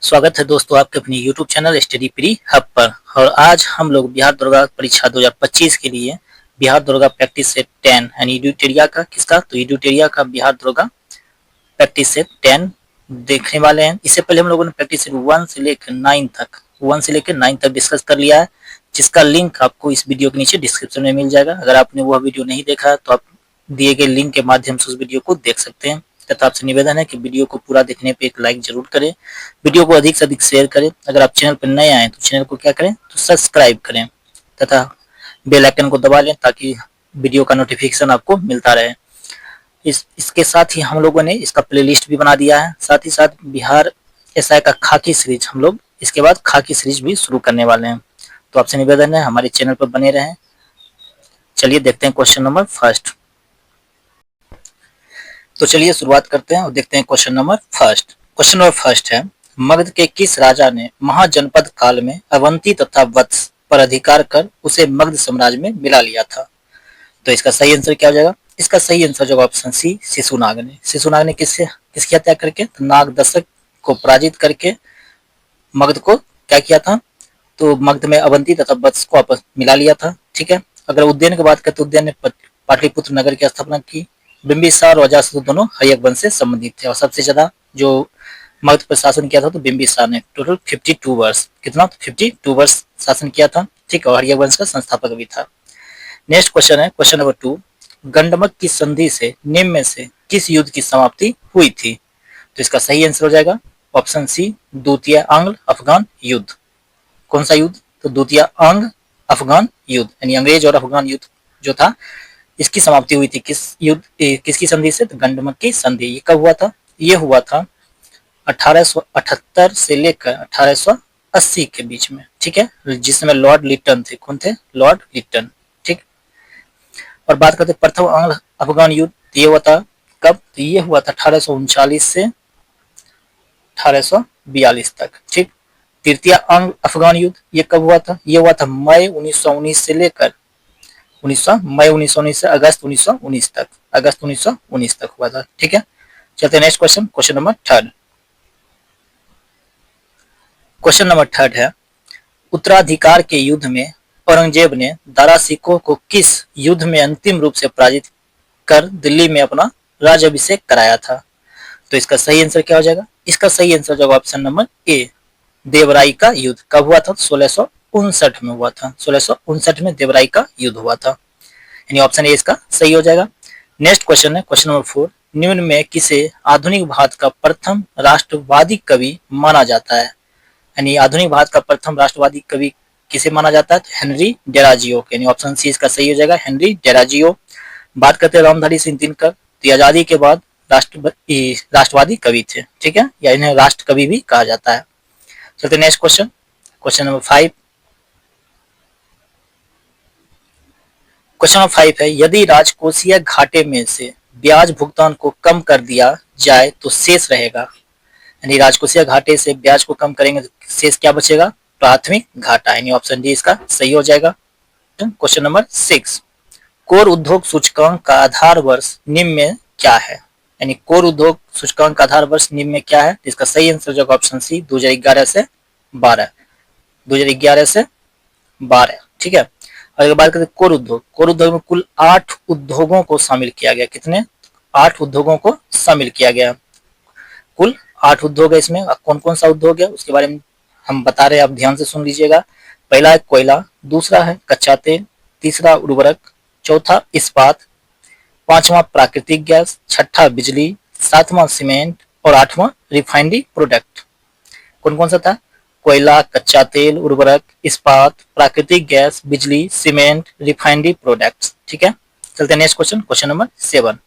स्वागत है दोस्तों आपके अपनी YouTube channel study pre hub पर। और आज हम लोग बिहार दरोगा परीक्षा 2025 के लिए बिहार दरोगा प्रैक्टिस सेट 10 यानी एडुटेरिया का किसका तो एडुटेरिया का बिहार दरोगा प्रैक्टिस सेट 10 देखने वाले हैं। इससे पहले हम लोगों ने प्रैक्टिस सेट 1 से लेकर 9 तक डिस्कस कर लिया है, जिसका लिंक आपको इस वीडियो के नीचे डिस्क्रिप्शन में मिल जाएगा। अगर आपने वह वीडियो नहीं देखा है तो आप दिए गए लिंक के माध्यम से उस वीडियो को देख सकते हैं। तथा आपसे निवेदन है कि वीडियो को पूरा देखने पे एक लाइक जरूर करें, वीडियो को अधिक से अधिक शेयर करें। अगर आप चैनल पर नए आए तो चैनल को क्या करें तो सब्सक्राइब करें तथा बेल आइकन को दबा लें ताकि वीडियो का नोटिफिकेशन आपको मिलता रहे। इसके साथ ही हम लोगों ने इसका प्लेलिस्ट भी बना दिया है। साथ ही साथ बिहार एसआई का खाकी सीरीज हम लोग इसके बाद खाकी सीरीज भी शुरू करने वाले हैं। तो आपसे निवेदन है हमारे चैनल पर बने रहें। चलिए देखते हैं क्वेश्चन नंबर फर्स्ट। तो चलिए शुरुआत करते हैं और देखते हैं question number first. Question number first है, मगध के किस राजा ने महाजनपद काल में अवंती तथा वत्स पर अधिकार कर उसे मगध साम्राज्य में मिला लिया था? तो इसका सही आंसर क्या हो जाएगा? इसका सही आंसर जो ऑप्शन सी शिशुनाग ने। शिशुनाग ने किसकी हत्या करके तो नाग दशक को पराजित करके मगध को क्या किया था तो मगध में अवंती तथा वत्स को आपस मिला लिया था। ठीक है। अगर उज्जैन की बात करें तो उज्जैन ने पाटलिपुत्र नगर की स्थापना की। बिंबिसार और अजातशत्रु दोनों हयक वंश से संबंधित थे और सबसे ज्यादा जो मगध पर शासन किया था तो बिंबिसार ने टोटल 52 वर्ष कितना 52 वर्ष शासन किया था। ठीक है। और हयक वंश का संस्थापक भी था। नेक्स्ट क्वेश्चन है क्वेश्चन नंबर 2, गंडमक की संधि से निम्न में से किस युद्ध की समाप्ति हुई थी? तो इसका सही आंसर हो जाएगा ऑप्शन सी द्वितीय आंग्ल अफगान युद्ध। कौन सा युद्ध? तो द्वितीय आंग्ल अफगान युद्ध यानी अंग्रेज और अफगान युद्ध जो था इसकी समाप्ति हुई थी किस युद्ध किसकी संधि से? तो गंडमक की संधि। ये कब हुआ था? ये हुआ था 1878 से लेकर 1880 के बीच में। ठीक है। जिसमें लॉर्ड लिटन थे। कौन थे? लॉर्ड लिटन। ठीक। और बात करते प्रथम आंग्ल अफगान युद्ध, ये हुआ था कब? तो ये हुआ था 1839 से 1842 तक। ठीक। तृतीय आंग्ल अफगान युद्ध ये कब हुआ था? ये हुआ था मई 1919 से लेकर मई 1919 से अगस्त 1919 तक। अगस्त 1919 तक हुआ था। ठीक है। चलते next question. Question number third. Question number third है, उत्तराधिकार के युद्ध में औरंगजेब ने दारा सिकोह को किस युद्ध में अंतिम रूप से पराजित कर दिल्ली में अपना राज्याभिषेक कराया था? तो इसका सही आंसर क्या हो जाएगा? इसका सही आंसर जो ऑप्शन नंबर ए देवराई का युद्ध। कब हुआ था? 1659 में हुआ था। 1659 में देवराई का युद्ध हुआ था। यानी ऑप्शन ए इसका सही हो जाएगा। नेक्स्ट क्वेश्चन है क्वेश्चन नंबर 4, निम्न में किसे आधुनिक भारत का प्रथम राष्ट्रवादी कवि माना जाता है? यानी आधुनिक भारत का प्रथम राष्ट्रवादी कवि किसे माना जाता है? तो हेनरी डेराजियो। यानी ऑप्शन सी इसका सही हो जाएगा हेनरी डेराजियो। बात करते हैं रामधारी सिंह दिनकर, तो आजादी के बाद राष्ट्रवादी कवि थे। ठीक है। या इन्हें राष्ट्र कवि भी कहा जाता है। चलते next question. Question number 5। Question number 5 है, यदि राजकोषीय घाटे में से ब्याज भुगतान को कम कर दिया जाए तो शेष रहेगा। यानी राजकोषीय घाटे से ब्याज को कम करेंगे तो शेष क्या बचेगा? प्राथमिक घाटा। यानी ऑप्शन डी इसका सही हो जाएगा। क्वेश्चन नंबर 6, कोर उद्योग सूचकांक का आधार वर्ष निम्न में क्या है? यानी कोर उद्योग सूचकांक का आधार वर्ष निम्न में क्या है? इसका सही आंसर जो ऑप्शन सी 2011 से 12। 2011 से 12। ठीक है। और अगर बात करें कोर उद्योग में कुल 8 उद्योगों को शामिल किया गया। कितने? 8 उद्योगों को शामिल किया गया। कुल 8 उद्योग है इसमें। कौन कौन सा उद्योग है उसके बारे में हम बता रहे हैं, आप ध्यान से सुन लीजिएगा। पहला है कोयला, दूसरा है कच्चा तेल, तीसरा उर्वरक, चौथा इस्पात, पांचवा प्राकृतिक गैस, छठा बिजली, सातवां सीमेंट और आठवां रिफाइनरी प्रोडक्ट। कौन कौन सा था? कोयला, कच्चा तेल, उर्वरक, इस्पात, प्राकृतिक गैस, बिजली, सीमेंट, रिफाइनरी प्रोडक्ट्स। ठीक है। चलते हैं next question. Question number 7।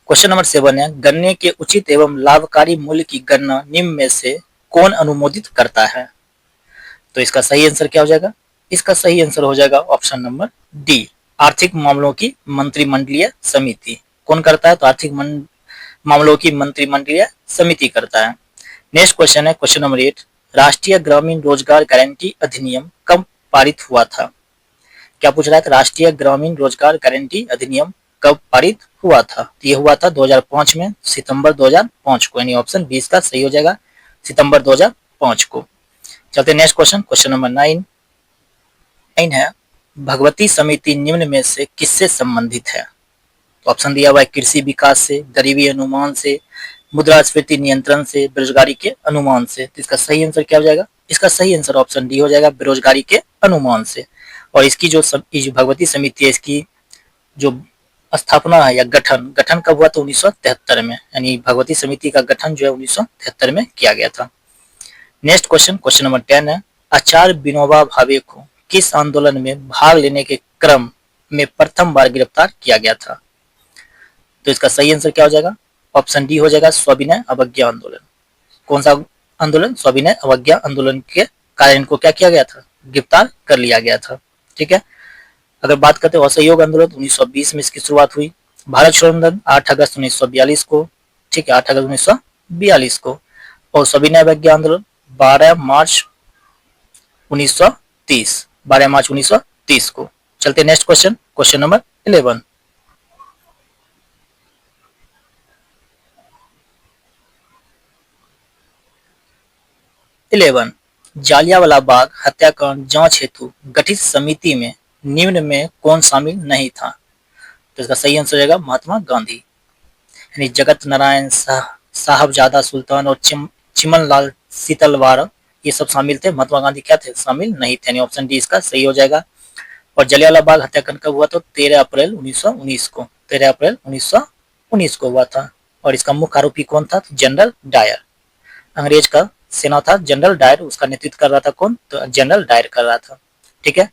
Question number 7 है, गन्ने के उचित एवं लाभकारी मूल्य की गणना निम्न में से कौन अनुमोदित करता है? तो इसका सही आंसर क्या हो जाएगा? इसका सही आंसर हो जाएगा ऑप्शन नंबर डी आर्थिक मामलों की मंत्रिमंडलीय समिति। कौन करता है? तो आर्थिक मामलों की मंत्रिमंडलीय समिति करता है। नेक्स्ट क्वेश्चन है क्वेश्चन नंबर 8, राष्ट्रीय ग्रामीण रोजगार गारंटी अधिनियम कब पारित हुआ था? क्या पूछ रहा है? राष्ट्रीय ग्रामीण रोजगार गारंटी अधिनियम कब पारित हुआ था? तो ये हुआ था 2005 में, सितंबर 2005 को, यानी ऑप्शन 20 का सही हो जाएगा, सितंबर 2005 को। चलते नेक्स्ट क्वेश्चन, क्वेश्चन नंबर 9 है, भगवती समिति निम्न में से किससे संबंधित है? तो ऑप्शन दिया हुआ है कृषि विकास से, गरीबी अनुमान से, मुद्रास्फीति नियंत्रण से, बेरोजगारी के अनुमान से। तो इसका सही आंसर क्या हो जाएगा? इसका सही आंसर ऑप्शन डी हो जाएगा, बेरोजगारी के अनुमान से। और इसकी जो भगवती समिति है, इसकी जो स्थापना है या गठन कब हुआ? तो 1973 में, यानी भगवती समिति का गठन जो है 1973 में किया गया था। नेक्स्ट क्वेश्चन, क्वेश्चन नंबर 10 है, आचार्य विनोबा भावे को किस आंदोलन में भाग लेने के क्रम में प्रथम बार गिरफ्तार किया गया था? तो इसका सही आंसर क्या हो जाएगा? ऑप्शन डी हो जाएगा, सविनय अवज्ञा आंदोलन। कौन सा आंदोलन? सविनय अवज्ञा आंदोलन के कारण इनको क्या किया गया था? गिरफ्तार कर लिया गया था। ठीक है। अगर बात करते हैं असहयोग आंदोलन, 1920 में इसकी शुरुआत हुई। भारत छोड़ो आंदोलन 8 अगस्त 1942 को, ठीक है, 8 अगस्त 1942 को। और सविनय अवज्ञा आंदोलन 12 मार्च 1930, 12 मार्च 1930 को। चलते next question, question number 11। Jallianwala Bagh हत्याकांड जांच हेतु गठित समिति में निम्न में कौन शामिल नहीं था? तो इसका सही आंसर रहेगा महात्मा गांधी, यानी जगत नारायण साहबजादा सुल्तान और चिमन लाल सीतलवार, ये सब शामिल थे। महात्मा गांधी क्या थे? शामिल नहीं थे, यानी ऑप्शन डी इसका सही हो जाएगा। और जलियांवाला बाग हत्याकांड कब हुआ? तो 13 अप्रैल 1919 को, 13 अप्रैल 1919 को हुआ था। और इसका मुख्य आरोपी कौन था? तो जनरल डायर, अंग्रेज का सेना था जनरल डायर, उसका नेतृत्व कर रहा था कौन? तो जनरल डायर कर रहा था। ठीक है।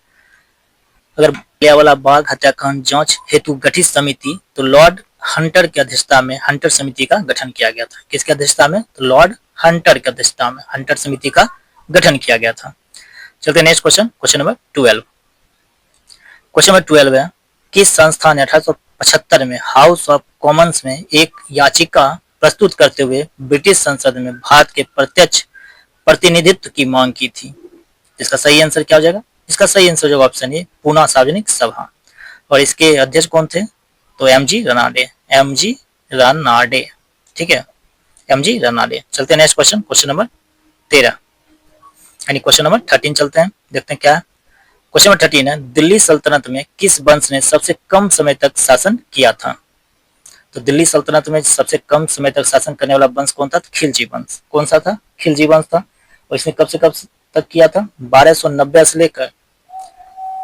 अगर जलियांवाला बाग हत्याकांड जांच हेतु गठित समिति, तो लॉर्ड हंटर की अध्यक्षता में हंटर समिति का गठन किया गया था। किसकी अध्यक्षता में? तो लॉर्ड हंटर की अध्यक्षता में हंटर समिति का गठन किया गया था। चलते next question, question number 12। Question number 12 है, किस संस्था ने 1875 में हाउस ऑफ कॉमन्स में एक याचिका प्रस्तुत करते हुए ब्रिटिश संसद में भारत के प्रत्यक्ष प्रतिनिधित्व की मांग की थी? इसका सही आंसर क्या हो जाएगा? इसका सही आंसर जो ऑप्शन है पूना सार्वजनिक सभा। और इसके अध्यक्ष कौन थे? तो एमजी रनाडे, एमजी रनाडे। ठीक है, एमजी रनाडे। चलते हैं नेक्स्ट क्वेश्चन, क्वेश्चन नंबर 13, यानी क्वेश्चन नंबर 13 चलते हैं, देखते हैं क्या है। क्वेश्चन नंबर 13 है, दिल्ली सल्तनत में किस वंश ने सबसे कम समय तक शासन किया था? तो दिल्ली सल्तनत में सबसे कम समय तक शासन करने वाला वंश कौन था? तो खिलजी वंश। कौन सा था? खिलजी वंश था। और इसने कब से कब तक किया था? 1290 से लेकर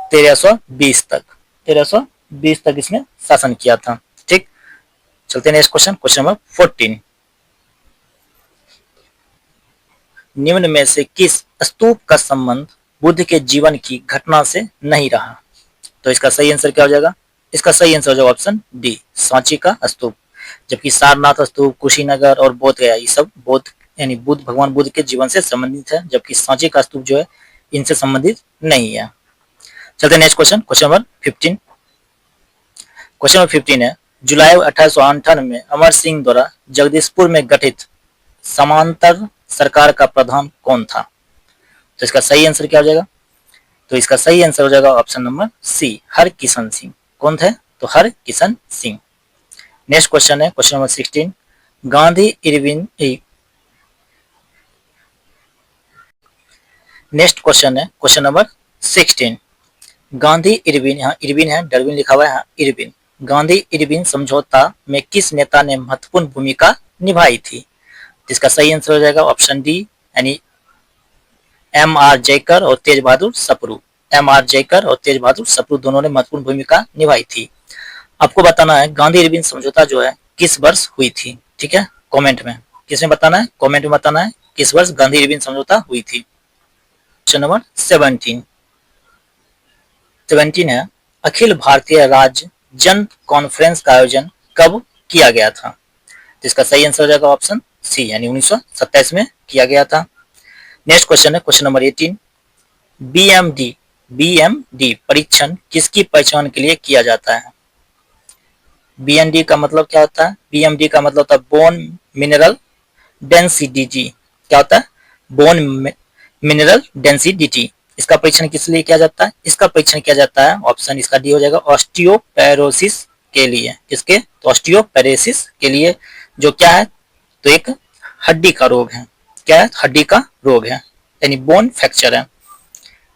1320 तक, 1320 तक इसने शासन किया था। ठीक, चलते हैं नेक्स्ट क्वेश्चन, क्वेश्चन नंबर 14। निम्न में से किस स्तूप का संबंध बुद्ध के जीवन की घटना से नहीं रहा? तो इसका सही आंसर क्या हो जाएगा? इसका सही आंसर हो जाएगा ऑप्शन डी, सांची का स्तूप। जबकि सारनाथ स्तूप, कुशीनगर और बोध गया, ये सब बुद्ध यानी बुद्ध भगवान बुद्ध के जीवन से संबंधित है, जबकि सांची का स्तूप जो है इनसे संबंधित नहीं है। चलते next question, question number 15। Question number 15 है, जुलाई 1858 में अमर सिंह द्वारा जगदीशपुर में गठित समांतर सरकार का प्रधान कौन था? तो इसका सही आंसर क्या हो जाएगा? तो इसका सही आंसर हो जाएगा option number C, Harkishan Singh. कौन थे? तो हरकिशन सिंह। नेक्स्ट क्वेश्चन है question number 16, Gandhi Irwin next question है क्वेश्चन नंबर 16, गांधी इरविन, यहाँ इरविन है, डरविन लिखा हुआ है, इरविन, गांधी इरविन समझौता में किस नेता ने महत्वपूर्ण भूमिका निभाई थी? जिसका सही आंसर हो जाएगा ऑप्शन डी, यानी एम.आर. जयकर और तेज बहादुर सप्रू। एम.आर. जयकर और तेज बहादुर सप्रू दोनों ने महत्वपूर्ण भूमिका निभाई थी। आपको बताना है गांधी इरविन समझौता जो है किस वर्ष हुई थी। ठीक है, कमेंट में किसमें बताना है? कमेंट में बताना है किस वर्ष गांधी इरविन समझौता हुई थी। क्वेश्चन नंबर 17 है, अखिल भारतीय राज्य जन कॉन्फ्रेंस का आयोजन कब किया गया था? जिसका सही आंसर हो जाएगा ऑप्शन सी, यानी 1927 में किया गया था। नेक्स्ट क्वेश्चन है क्वेश्चन नंबर 18, बीएमडी परीक्षण किसकी पहचान के लिए किया जाता है? बीएमडी का मतलब क्या होता है? बीएमडी का मतलब होता है बोन मिनरल डेंसिटी। क्या होता है? Bone mineral density. इसका परीक्षण किस लिए किया जाता है? इसका परीक्षण किया जाता है, ऑप्शन इसका डी हो जाएगा, ऑस्टियोपेरोसिस के लिए, किसके? तो ऑस्टियोपेरेसिस के लिए, जो क्या है? तो एक हड्डी का रोग है। क्या है? हड्डी का रोग है, यानी बोन फ्रैक्चर है।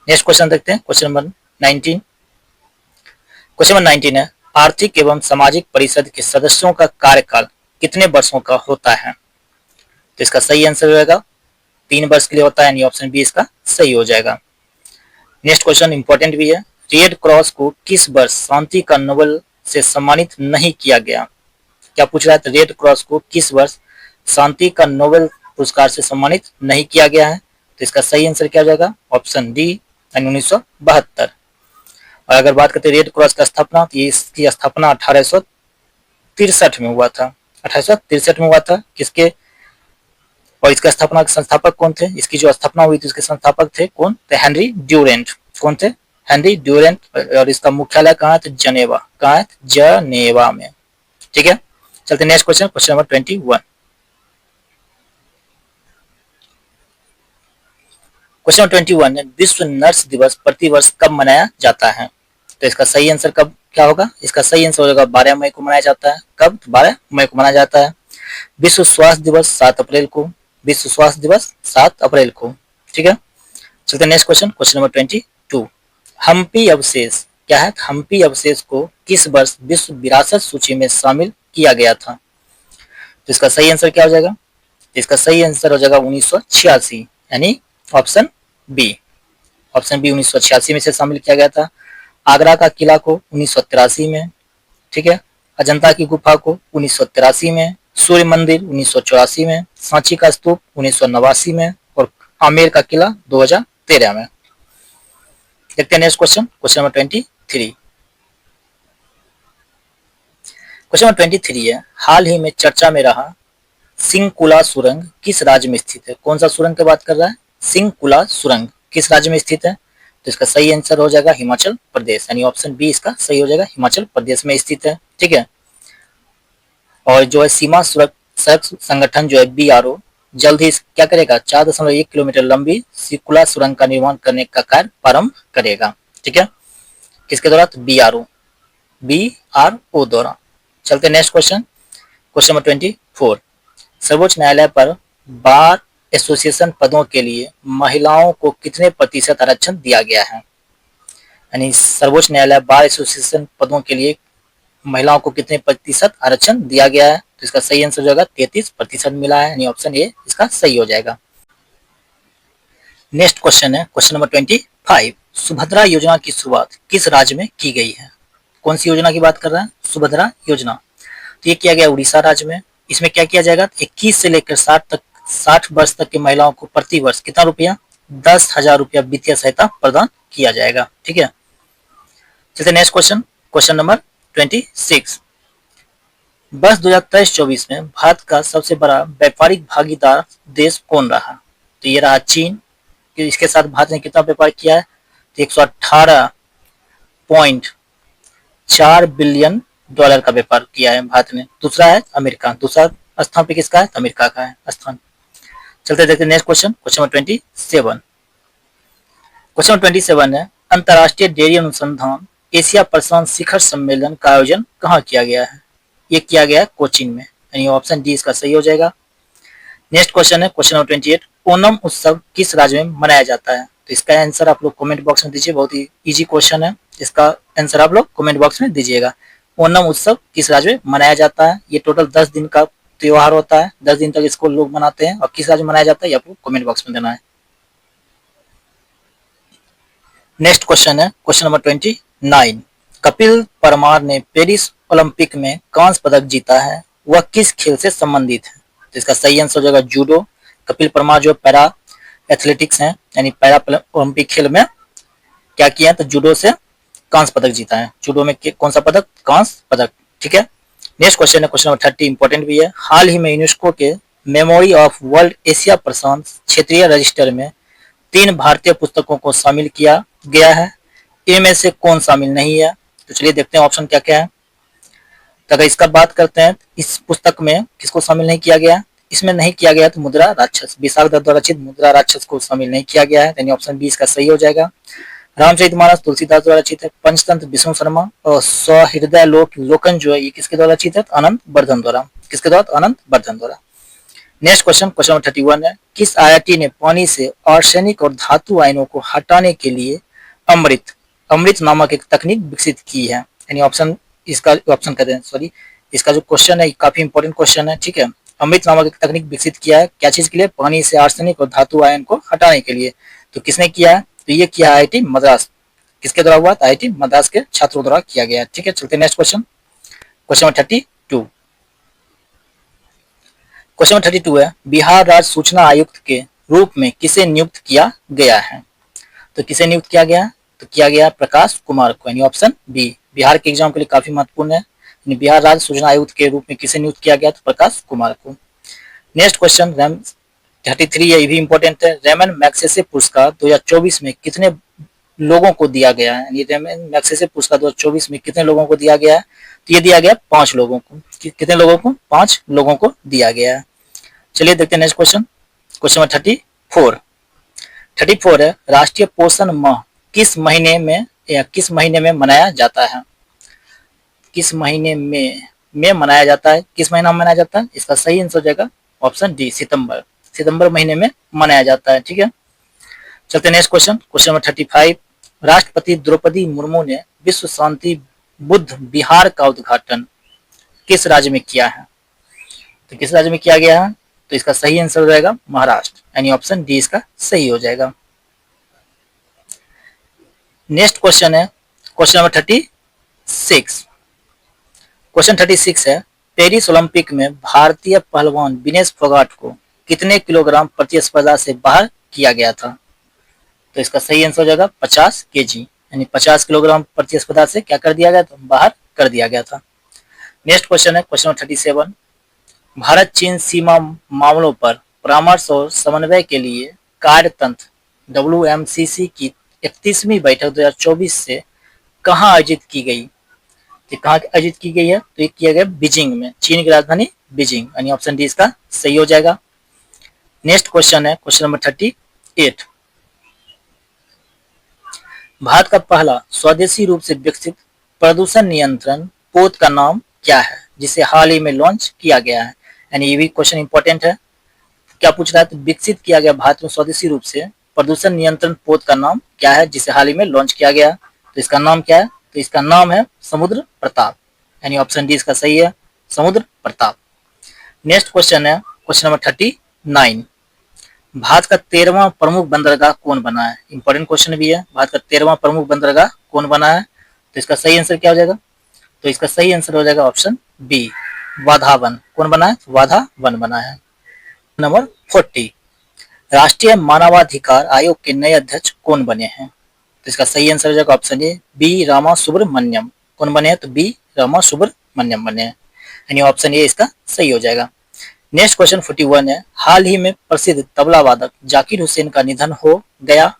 नेक्स्ट क्वेश्चन देखते हैं, क्वेश्चन नंबर 19। क्वेश्चन नंबर 19 है, आर्थिक एवं सामाजिक परिषद के सदस्यों का कार्यकाल कितने वर्षों का होता है? तो इसका सही आंसर हो जाएगा 3 वर्ष के लिए होता है, यानी ऑप्शन बी इसका सही हो जाएगा। नेक्स्ट क्वेश्चन इंपॉर्टेंट भी है, रेड क्रॉस को किस वर्ष शांति का नोबेल से सम्मानित नहीं किया गया? क्या पूछ रहा है? तो रेड क्रॉस को किस वर्ष शांति का नोबेल पुरस्कार से सम्मानित नहीं किया गया है? तो इसका सही आंसर क्या हो जाएगा? Option D, 1972। और अगर बात करते हैं रेड क्रॉस का स्थापना, तो इसकी स्थापना 1863 में हुआ था। 1863 में हुआ था। किसके? और इसका स्थापना के संस्थापक कौन थे? इसकी जो स्थापना हुई थी उसके संस्थापक थे कौन? तो हेनरी ड्यूरेंट। कौन थे? Henry Durant. और इसका मुख्यालय कहाँ है? तो जनेवा। कहाँ है? जनेवा में। ठीक है, चलते next question, question number 21। Question number 21 है, विश्व नर्स दिवस प्रतिवर्ष कब मनाया जाता है? तो इसका सही आंसर कब क्या होगा? इसका सही आंसर हो जाएगा 12 मई को मनाया जाता है। कब? 12 मई को मनाया जाता है। विश्व स्वास्थ्य दिवस 7 अप्रैल को। विश्व स्वास्थ्य दिवस 7 अप्रैल को। ठीक है, चलते next question, question number 22। Hampi अवशेष क्या है? हम्पी अवशेष को किस वर्ष विश्व विरासत सूची में शामिल किया गया था? तो इसका सही आंसर क्या हो जाएगा? इसका सही आंसर हो जाएगा 1986, यानी ऑप्शन बी। ऑप्शन बी 1986 में से शामिल किया गया था। आगरा का किला को 1983 में, ठीक है, अजंता की गुफा को 1983 में, सूर्य मंदिर 1984 में, सांची का स्तूप 1989 में और आमेर का किला 2013 में। देखते हैं next question, question number 23। Question number 23 है, हाल ही में चर्चा में रहा सिंकुला सुरंग किस राज्य में स्थित है? कौन सा सुरंग की बात कर रहा है? सिंकुला सुरंग किस राज्य में स्थित है? तो इसका सही आंसर हो जाएगा हिमाचल प्रदेश, यानी ऑप्शन बी इसका सही हो जाएगा, हिमाचल प्रदेश में स्थित है। ठीक है, और जो है सीमा सड़क संगठन जो है BRO जल्द ही क्या करेगा? 4.1 किलोमीटर लंबी सिकुला सुरंग का निर्माण करने का कार्य प्रारंभ करेगा। ठीक है, किसके द्वारा? तो BRO द्वारा। चलते नेक्स्ट क्वेश्चन, क्वेश्चन नंबर 24। सर्वोच्च न्यायालय पर बार एसोसिएशन पदों के लिए महिलाओं को कितने प्रतिशत आरक्षण दिया गया है? यानी सर्वोच्च न्यायालय बार एसोसिएशन पदों के लिए महिलाओं को कितने प्रतिशत आरक्षण दिया गया है? तो इसका सही आंसर हो जाएगा 33% मिला है, यानी ऑप्शन ए इसका सही हो जाएगा। नेक्स्ट क्वेश्चन है क्वेश्चन नंबर 25। सुभद्रा योजना की शुरुआत किस राज्य में की गई है? कौन सी योजना की बात कर रहा है? सुभद्रा योजना। तो ये किया गया उड़ीसा राज्य में। इसमें क्या किया जाएगा? 21 से लेकर 60 वर्ष तक की महिलाओं को प्रति वर्ष कितना रुपया? 10,000 रुपया वित्तीय सहायता प्रदान किया जाएगा। ठीक है, चलिए नेक्स्ट क्वेश्चन, क्वेश्चन नंबर 26। वर्ष 2023-24 में भारत का सबसे बड़ा व्यापारिक भागीदार देश कौन रहा? तो ये रहा चीन। इसके साथ भारत ने कितना व्यापार किया है? तो 118.4 बिलियन डॉलर का व्यापार किया है भारत ने। दूसरा है अमेरिका। दूसरा स्थान पे किसका है? अमेरिका का है स्थान। चलते देखते next question, question number 27। Question number 27 है, अंतर्राष्ट्रीय डेयरी अनुसंधान एशिया प्रशांत शिखर सम्मेलन का आयोजन कहाँ किया गया है? ये किया गया है कोचीन में, यानी ऑप्शन डी इसका सही हो जाएगा। नेक्स्ट क्वेश्चन है क्वेश्चन नंबर 28। ओणम उत्सव किस राज्य में मनाया जाता है? तो इसका आंसर आप लोग कमेंट बॉक्स में दीजिए, बहुत ही इजी क्वेश्चन है, इसका आंसर आप लोग कमेंट बॉक्स में दीजिएगा। ओणम उत्सव किस राज्य में मनाया जाता है? ये टोटल 10 दिन का त्योहार होता है, 10 दिन तक इसको लोग मनाते हैं, और किस राज्य में मनाया जाता है ये आपको कमेंट बॉक्स में देना है। नेक्स्ट क्वेश्चन है क्वेश्चन नंबर 29। कपिल परमार ने पेरिस ओलंपिक में कांस्य पदक जीता है, वह किस खेल से संबंधित है? तो इसका सही आंसर हो जाएगा जूडो। कपिल परमार जो पैरा एथलेटिक्स हैं, यानी पैरा ओलंपिक खेल में क्या किया है? तो जूडो से कांस्य पदक जीता है। जूडो में कौन सा पदक? कांस्य पदक। ठीक है, नेक्स्ट क्वेश्चन है क्वेश्चन नंबर 30, इंपॉर्टेंट भी है। हाल ही में यूनेस्को के मेमोरी ऑफ वर्ल्ड एशिया प्रशांत क्षेत्रीय रजिस्टर में 3 भारतीय पुस्तकों को शामिल किया गया है, इनमें से कौन शामिल नहीं है? तो चलिए देखते हैं ऑप्शन क्या क्या है। तो अगर इसका बात करते हैं, इस पुस्तक में किसको शामिल नहीं किया गया? इसमें नहीं किया गया तो मुद्रा राक्षस, विशाख दत्त द्वारा रचित मुद्रा राक्षस को शामिल नहीं किया गया है, यानी ऑप्शन बी इसका सही हो जाएगा। रामचरितमानस तुलसीदास द्वारा रचित है। पंचतंत्र विष्णु शर्मा और सहृदय लोकन जो है ये किसके द्वारा रचित है? अनंत वर्धन द्वारा। किसके द्वारा? अनंत वर्धन द्वारा। नेक्स्ट क्वेश्चन, क्वेश्चन नंबर 31 है, किस आईआईटी ने पानी से आर्सेनिक और धातु आयनों को हटाने के लिए अमृत अमृत नामक एक तकनीक विकसित की है? यानी ऑप्शन, इसका ऑप्शन कहते हैं, सॉरी, इसका जो क्वेश्चन है काफी इंपॉर्टेंट क्वेश्चन है, ठीक है। अमृत नामक एक तकनीक विकसित किया है, क्या चीज के लिए? पानी से आर्सेनिक और धातु आयन को हटाने के लिए। तो किसने किया है? तो ये किया आईआईटी मद्रास। किसके द्वारा हुआ? आईआईटी मद्रास के छात्रों द्वारा किया गया, ठीक है। चलते next question, question number 32। Question number 32 है, बिहार राज्य सूचना आयुक्त के रूप में किसे नियुक्त किया गया है? तो किसे नियुक्त किया गया? तो किया गया प्रकाश कुमार को, यानी ऑप्शन बी। बिहार के एग्जाम के लिए काफी महत्वपूर्ण है, बिहार राज्य सूचना आयुक्त के रूप में किसे नियुक्त किया गया? तो प्रकाश कुमार को। नेक्स्ट क्वेश्चन 33 है, ये भी इंपॉर्टेंट है। रेमन मैग्सेसे पुरस्कार 2024 में कितने लोगों को दिया गया है? यानी रेमन मैग्सेसे पुरस्कार 2024 में कितने लोगों को दिया गया है? तो ये दिया गया 5 लोगों को। कितने लोगों को? 5 लोगों को दिया गया है। चलिए देखते हैं नेक्स्ट क्वेश्चन, क्वेश्चन नंबर 34 है, राष्ट्रीय पोषण माह किस महीने में या किस महीने में मनाया जाता है? किस महीने में मनाया जाता है? किस महीना में मनाया जाता है? इसका सही आंसर हो जाएगा ऑप्शन डी, सितंबर। सितंबर महीने में मनाया जाता है, ठीक है। चलते नेक्स्ट क्वेश्चन, क्वेश्चन नंबर 35, राष्ट्रपति द्रौपदी मुर्मू ने विश्व शांति बुद्ध विहार का उद्घाटन किस राज्य में किया है? तो किस राज्य में किया गया है? तो इसका सही आंसर हो जाएगा महाराष्ट्र, यानी ऑप्शन डी इसका सही हो जाएगा। नेक्स्ट क्वेश्चन है क्वेश्चन नंबर 36। क्वेश्चन 36 है, पेरिस ओलंपिक में भारतीय पहलवान विनेश फोगाट को कितने किलोग्राम प्रतिस्पर्धा से बाहर किया गया था? तो इसका सही आंसर हो जाएगा 50 केजी, यानी 50 किलोग्राम प्रतिस्पर्धा से क्या कर दिया गया था? बाहर कर दिया गया था। नेक्स्ट क्वेश्चन है क्वेश्चन 37, भारत चीन सीमा मामलों पर परामर्श और समन्वय के लिए कार्यतंत्र WMCC की 31वीं बैठक 2024 से कहाँ आयोजित की गई? तो कहाँ आयोजित की गई है? तो ये किया गया बीजिंग में, चीन की राजधानी बीजिंग, यानी ऑप्शन डी इसका सही हो जाएगा। नेक्स्ट क्वेश्चन है क्वेश्चन नंबर 38, भारत का पहला स्वदेशी रूप से विकसित प्रदूषण नियंत्रण पोत का नाम क्या है, जिसे हाल ही में लॉन्च किया गया है? यानी ये भी क्वेश्चन इंपॉर्टेंट है। क्या पूछ रहा है? तो विकसित किया गया भारत में स्वदेशी रूप से प्रदूषण नियंत्रण पोत का नाम क्या है, जिसे हाल ही में लॉन्च किया गया? तो इसका नाम क्या है? तो इसका नाम है समुद्र प्रताप, यानी ऑप्शन डी इसका सही है, समुद्र प्रताप। नेक्स्ट क्वेश्चन है क्वेश्चन नंबर 39, भारत का 13वां प्रमुख बंदरगाह कौन बना है? इंपॉर्टेंट क्वेश्चन भी है, भारत का 13वां प्रमुख बंदरगाह कौन बना है? तो इसका सही आंसर क्या हो जाएगा? तो इसका सही आंसर हो जाएगा ऑप्शन बी, वाधावन। कौन बना है? वाधावन बना है। नंबर 40, राष्ट्रीय मानवाधिकार आयोग के नए अध्यक्ष कौन बने हैं? तो इसका सही आंसर हो जाएगा option A, B Rama Subramaniam. कौन बने हैं? तो बी रामा सुब्रमण्यम बने हैं, यानी ऑप्शन ए इसका सही हो जाएगा। नेक्स्ट क्वेश्चन 41 है, हाल ही में प्रसिद्ध तबला वादक जाकिर हुसैन का निधन हो गया,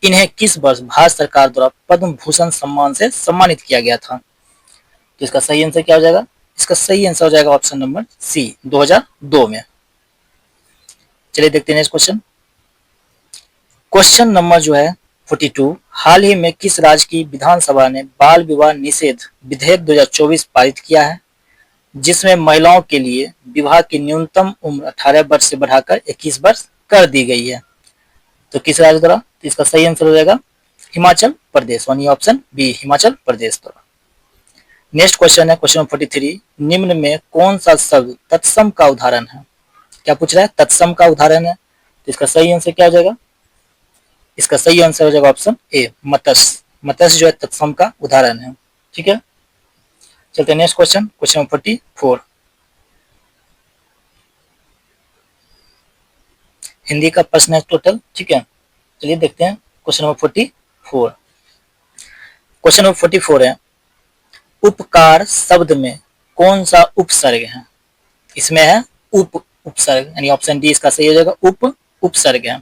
इन्हें किस वर्ष भारत सरकार द्वारा पद्म भूषण सम्मान से सम्मानित किया गया था? तो इसका सही आंसर क्या हो जाएगा? इसका सही आंसर हो जाएगा ऑप्शन नंबर सी, 2002 में। चलिए देखते हैं नेक्स्ट क्वेश्चन, क्वेश्चन नंबर जो है 42, हाल ही में किस राज्य की विधानसभा ने बाल विवाह निषेध विधेयक 2024 पारित किया है, जिसमें महिलाओं के लिए विवाह की न्यूनतम उम्र 18 वर्ष से बढ़ाकर 21 वर्ष कर दी गई है? तो किस राज्य द्वारा? तो इसका सही आंसर हो जाएगा हिमाचल प्रदेश, यानी ऑप्शन बी, हिमाचल प्रदेश द्वारा। नेक्स्ट क्वेश्चन है क्वेश्चन 43, निम्न में कौन सा शब्द तत्सम का उदाहरण है? क्या पूछ रहा है? तत्सम का उदाहरण है, तो इसका सही आंसर क्या हो जाएगा? इसका सही आंसर हो जाएगा ऑप्शन ए, मत्स्य। मत्स्य जो है तत्सम का उदाहरण है, ठीक है। चलते नेक्स्ट क्वेश्चन, क्वेश्चन 44, हिंदी का प्रश्न है टोटल, ठीक है। चलिए देखते हैं क्वेश्चन नंबर 44। क्वेश्चन नंबर 44 है, उपकार शब्द में कौन सा उपसर्ग है? इसमें है उपसर्ग, यानी ऑप्शन डी इसका सही हो जाएगा, उपसर्ग है।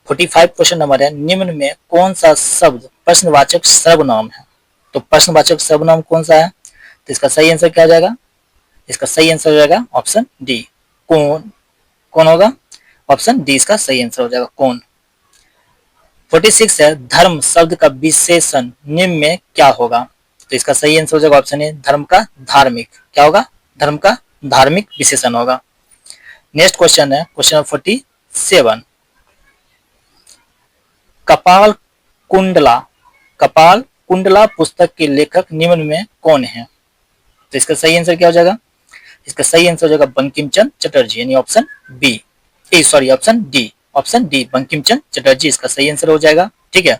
45 क्वेश्चन नंबर है, निम्न में कौन सा शब्द प्रश्नवाचक सर्वनाम है? तो प्रश्नवाचक सर्वनाम कौन सा है? तो इसका सही आंसर क्या हो जाएगा? इसका सही आंसर हो जाएगा ऑप्शन डी, कौन। कौन होगा? ऑप्शन डी इसका सही आंसर हो जाएगा, कौन। 46 है, धर्म शब्द का विशेषण निम्न में क्या होगा? तो इसका सही आंसर हो जाएगा ऑप्शन ए, धर्म का धार्मिक। क्या होगा? धर्म का धार्मिक विशेषण होगा। नेक्स्ट क्वेश्चन है क्वेश्चन नंबर 47, कपाल कुंडला, कपाल कुंडला पुस्तक के लेखक निम्न में कौन है? तो इसका सही आंसर क्या हो जाएगा? इसका सही आंसर हो जाएगा बंकिम चंद्र चटर्जी, यानी option B, sorry option D, option D Bankim Chandra Chatterjee इसका सही आंसर हो जाएगा। ठीक है,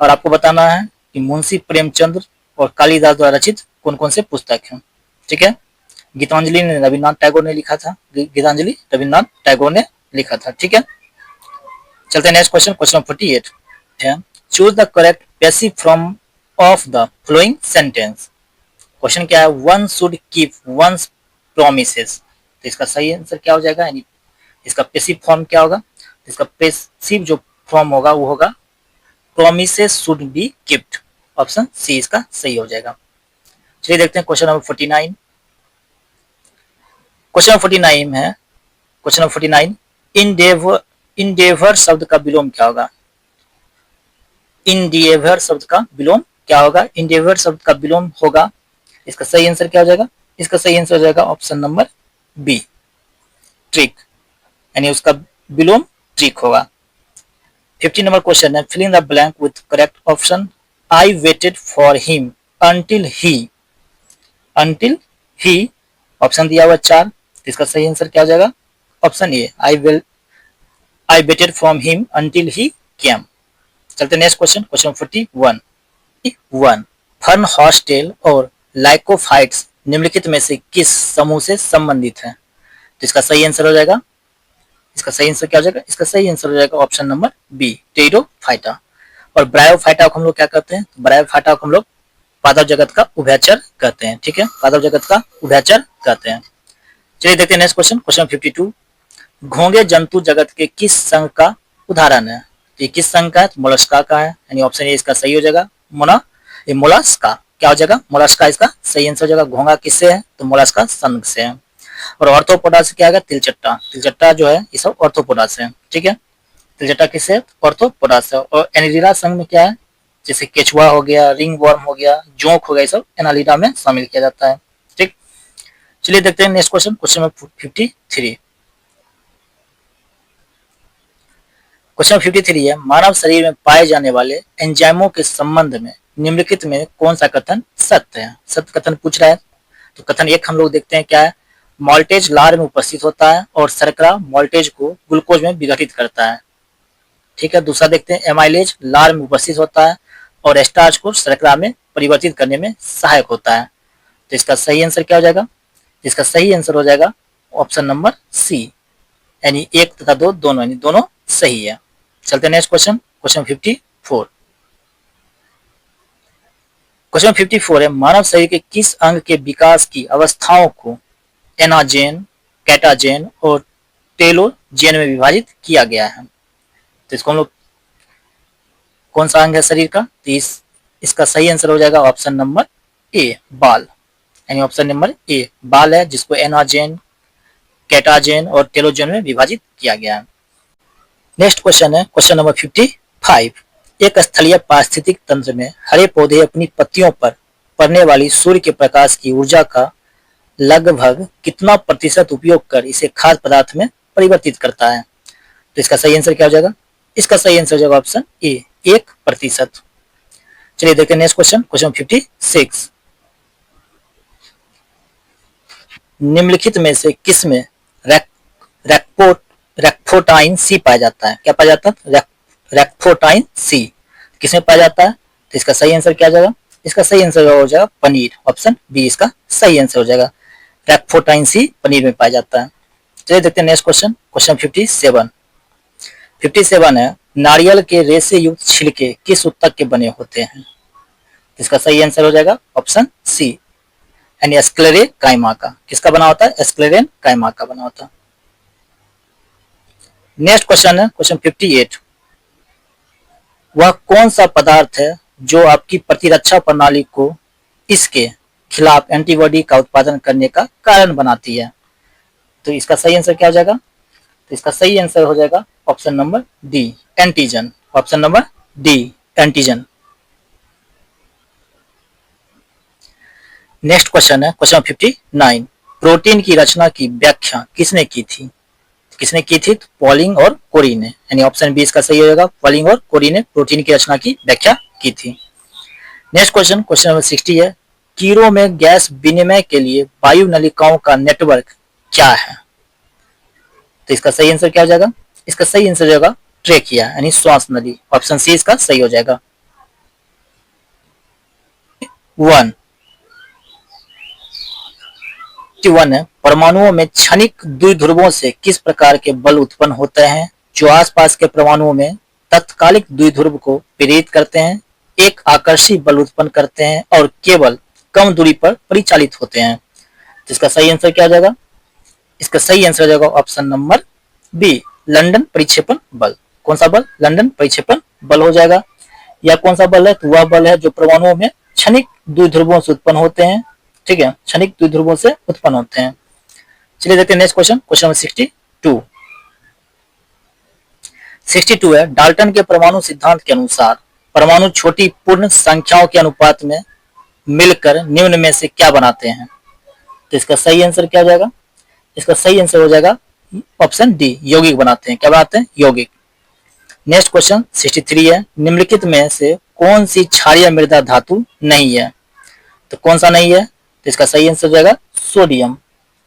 और आपको बताना है कि मुंशी प्रेमचंद्र और कालिदास द्वारा रचित कौन कौन से पुस्तक हैं। ठीक है, गीतांजलि ने रविन्द्रनाथ टैगोर ने लिखा था, गीतांजलि रविन्द्रनाथ टैगोर ने लिखा था। ठीक है, चलते हैं नेक्स्ट क्वेश्चन, क्वेश्चन 48 है, choose the correct passive form of the flowing sentence. Question क्या है? One should keep once promises. तो इसका सही आंसर क्या हो जाएगा? यानी इसका पैसिव फॉर्म क्या होगा? इसका पैसिव जो फॉर्म होगा वो होगा promises should be kept, option C इसका सही हो जाएगा। चलिए देखते हैं क्वेश्चन नंबर 49। क्वेश्चन नंबर 49 है, क्वेश्चन नंबर 49, इंडेवर, इंडेवर शब्द का विलोम क्या होगा? इंडिएवर शब्द का विलोम क्या होगा? इंडेवर शब्द का विलोम होगा, इसका सही आंसर क्या हो जाएगा? इसका सही आंसर हो जाएगा ऑप्शन नंबर बी, ट्रिक, यानी उसका विलोम ट्रिक होगा। 50 नंबर क्वेश्चन है, filling the blank with correct option. I waited for him until he, until he option दिया हुआ 4, इसका सही आंसर क्या हो जाएगा? Option A, I waited from him until he came. चलते next question, question 41, fern horsetail और लाइकोफाइट्स निम्नलिखित में से किस समूह से संबंधित है? तो इसका सही आंसर हो जाएगा, इसका सही आंसर क्या हो जाएगा? इसका सही आंसर हो जाएगा ऑप्शन नंबर बी, टेरिडोफाइटा। और ब्रायोफाइटा को हम लोग क्या कहते हैं? ब्रायोफाइटा को हम लोग पादप जगत का उभयचर कहते हैं। ठीक है, पादप जगत का उभयचर कहते हैं। चलिए देखते हैं नेक्स्ट क्वेश्चन, क्वेश्चन 52, घोंगे जंतु जगत के किस संघ का उदाहरण है? तो ये किस संघ का है? तो मोलस्का का है, यानी ऑप्शन ए इसका सही हो जाएगा, मोलस्का। क्या हो जाएगा? मोलस्का इसका सही आंसर हो जाएगा। घोंगा किससे है? तो मोलस्का संघ से है। और ऑर्थोपोडा से क्या है? तिलचट्टा, तिलचट्टा जो है ये सब ऑर्थोपोडा से है। ठीक है, तिलचट्टा किससे? ऑर्थोपोडा से। और एनालिडा संघ में क्या है? जैसे केचुआ हो गया, रिंग वर्म हो गया, जोंक हो गया, ये सब एनालिडा में शामिल किया जाता है। ठीक, चलिए देखते हैं next question, question number 53। Question 53 है, मानव शरीर में पाए जाने वाले एंजाइमों के संबंध में निम्नलिखित में कौन सा कथन सत्य है? सत्य कथन पूछ रहा है। तो कथन एक हम लोग देखते हैं क्या है? मॉल्टेज लार में उपस्थित होता है और शर्करा मॉल्टेज को ग्लूकोज में विघटित करता है। ठीक है, दूसरा देखते हैं, एमाइलेज लार में उपस्थित होता है और स्टार्च को शर्करा में परिवर्तित करने में सहायक होता है। तो इसका सही आंसर क्या हो जाएगा? इसका सही आंसर हो जाएगा ऑप्शन नंबर सी, यानी 1 तथा 2 दोनों, यानी दोनों सही है। चलते नेक्स्ट क्वेश्चन, क्वेश्चन 54। क्वेश्चन 54 है, मानव शरीर के किस अंग के विकास की अवस्थाओं को एनाजेन, कैटाजेन और टेलोजेन में विभाजित किया गया है? तो इसको हम लोग कौन सा अंग है शरीर का? तो इसका सही आंसर हो जाएगा ऑप्शन नंबर ए, बाल, यानी ऑप्शन नंबर ए बाल है, जिसको एनाजेन, कैटाजेन और टेलोजेन में विभाजित किया गया है। नेक्स्ट क्वेश्चन है क्वेश्चन नंबर 55। एक स्थलीय पारिस्थितिक तंत्र में हरे पौधे अपनी पत्तियों पर पड़ने वाली सूर्य के प्रकाश की ऊर्जा का लगभग कितना प्रतिशत उपयोग कर इसे खाद्य पदार्थ में परिवर्तित करता है? तो इसका सही आंसर क्या हो जाएगा? इसका सही आंसर हो जाएगा ऑप्शन ए, 1%। चलिए देखते हैं नेक्स्ट क्वेश्चन, क्वेश्चन 56। निम्नलिखित में से किस में रेक्फोटाइन सी पाया जाता है? क्या पाया जाता है? रेक्फोटाइन सी किसमें पाया जाता है? तो इसका सही आंसर क्या हो जाएगा? इसका सही आंसर हो जाएगा पनीर, ऑप्शन बी इसका सही आंसर हो जाएगा। रेक्फोटाइन सी पनीर में पाया जाता है। चलिए देखते हैं नेक्स्ट क्वेश्चन, क्वेश्चन 57। 57 है, नारियल के रेशे युक्त छिलके किस उत्तक के बने होते हैं? तो इसका सही आंसर हो जाएगा ऑप्शन सी, यानी एस्क्लेरे काइमा का। किसका बना होता है? एस्क्लेरेन काइमा का बना होता है। नेक्स्ट क्वेश्चन है क्वेश्चन 58। वह कौन सा पदार्थ है जो आपकी प्रतिरक्षा प्रणाली को इसके खिलाफ एंटीबॉडी का उत्पादन करने का कारण बनाती है? तो इसका सही आंसर क्या हो जाएगा? तो इसका सही आंसर हो जाएगा option number D, antigen. Option number D, antigen. Next question है क्वेश्चन 59। प्रोटीन की रचना की व्याख्या किसने की थी? किसने की थी? तो पॉलिंग और कोरी ने, यानी ऑप्शन बी इसका सही हो जाएगा। पॉलिंग और कोरी ने प्रोटीन की रचना की व्याख्या की थी। नेक्स्ट क्वेश्चन क्वेश्चन नंबर 60 है। कीड़ों में गैस विनिमय के लिए वायु नलिकाओं का नेटवर्क क्या है? तो इसका सही आंसर क्या हो जाएगा? इसका सही आंसर हो जाएगा ट्रेकिया, यानी श्वास नली। ऑप्शन सी इसका सही हो जाएगा। 1 है, परमाणुओं में क्षणिक द्विध्रुवों से किस प्रकार के बल उत्पन्न होते हैं जो आसपास के परमाणुओं में तत्कालिक द्विध्रुव को प्रेरित करते हैं, एक आकर्षी बल उत्पन्न करते हैं और केवल कम दूरी पर परिचालित होते हैं? तो इसका सही आंसर क्या हो जाएगा? इसका सही आंसर हो जाएगा ऑप्शन नंबर बी, लंदन परिक्षेपण बल। कौन सा बल? लंदन परिक्षेपण बल हो जाएगा। या कौन सा बल है? तो वह बल है जो परमाणुओं में क्षणिक द्विध्रुवों से उत्पन्न होते हैं। ठीक है, क्षणिक द्विध्रुवों से उत्पन्न होते हैं। चलिए देखते हैं नेक्स्ट क्वेश्चन, क्वेश्चन नंबर 62। 62 है, डाल्टन के परमाणु सिद्धांत के अनुसार परमाणु छोटी पूर्ण संख्याओं के अनुपात में मिलकर निम्न में से क्या बनाते हैं? तो इसका सही आंसर क्या हो जाएगा? इसका सही आंसर हो जाएगा ऑप्शन डी, यौगिक बनाते हैं। क्या बनाते हैं? यौगिक। नेक्स्ट क्वेश्चन 63 है, निम्नलिखित में से कौन सी क्षारीय मृदा धातु नहीं है? तो कौन सा नहीं है? तो इसका सही आंसर हो जाएगा सोडियम,